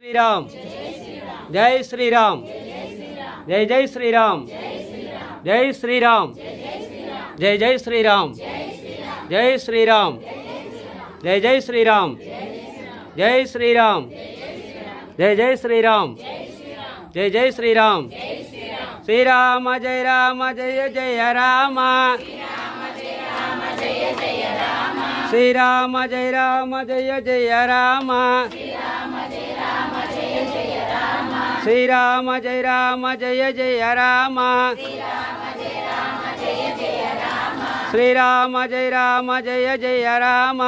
శ్రీరామ్ జై శ్రీరామ్ జై జై శ్రీరామ్ జై శ్రీరామ్ జై జై శ్రీరామ్ జై శ్రీరామ్ జై జై శ్రీరామ్ జై శ్రీరామ్ జై జై శ్రీరామ్ జై జై శ్రీరామ్ శ్రీరామ జయ రామ జయ జయ రామ శ్రీరామ జయ రామ జయ జయ రామ శ్రీరామ జయ రామ జయ జయ రామ శ్రీరామ జయ రామ జయ జయ రామ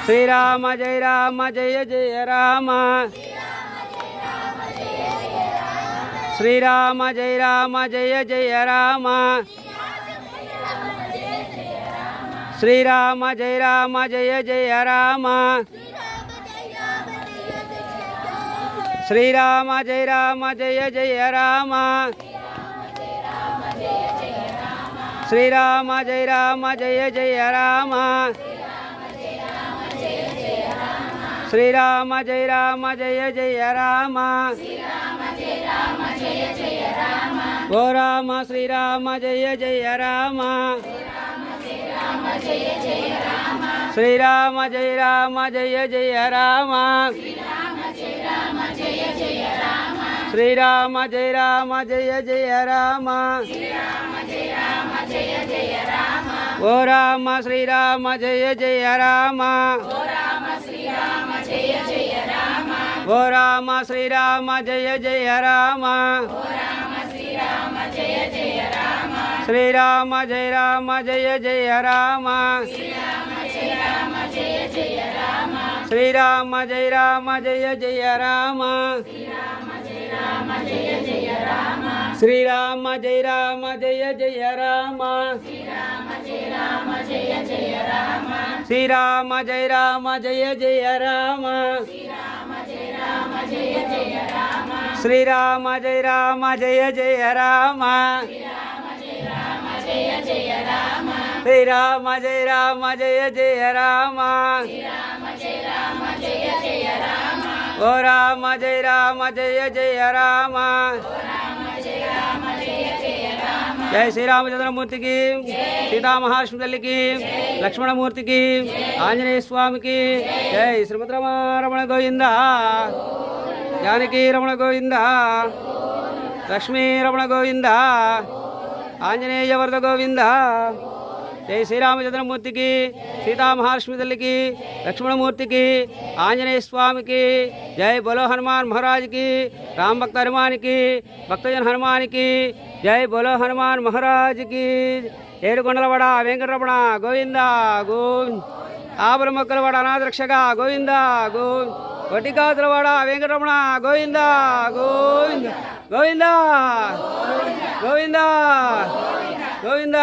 శ్రీరామ జయ రామ జయ జయ రామ శ్రీరామ జయ రామ జయ జయ రామ శ్రీరామ జయ రామ జయ జయ రామ శ్రీరామ జయ రామ జయ జయ రామ శ్రీరామ జయ రామ జయ జయ రామ శ్రీరామ జయ రామ జయ జయ రామ ఓ రామ శ్రీరామ జయ జయ రామ శ్రీరామ జయ రామ జయ జయ రామ శ్రీరామ జయ రామ జయ జయ రామ ఓ రామ శ్రీరామ జయ జయ రామ ఓ రామ శ్రీరామ జయ జయ రామ శ్రీరామ జయ రామ జయ జయ రామ శ్రీరామ జయ రామ జయ జయ రామ శ్రీరామ జయ రామ జయ జయ రామ శ్రీరామ జయ రామ జయ జయ రామ శ్రీరామ జయ రామ జయ జయ రామ శ్రీరామ జయ రామ జయ జయ రామ ఓ రామ జయ రామ జయ జయ రామ జై శ్రీరామచంద్రమూర్తికి సీతామహాలక్ష్మి తల్లికి లక్ష్మణమూర్తికి ఆంజనేయ స్వామికి జై శ్రీమద్రమణ గోవింద జానకి రమణ గోవింద లక్ష్మీ రమణ గోవింద ఆంజనేయ వరద గోవింద జై శ్రీరామచంద్రమూర్తికి సీతామహాలక్ష్మి తల్లికి లక్ష్మణమూర్తికి ఆంజనేయ స్వామికి జై బోలో హనుమాన్ మహారాజ్కి రామ్ భక్త హనుమానికి భక్తజన హనుమానికి జై బోలో హనుమాన్ మహారాజ్కి ఏడుకొండలవాడ వెంకటరమణ గోవింద గోవింద ఆబల మొక్కలవాడ అనాథరక్షగా గోవింద గోవింద వటికాతులవాడ వెంకటరమణ గోవింద గోవింద గోవింద గోవింద గోవింద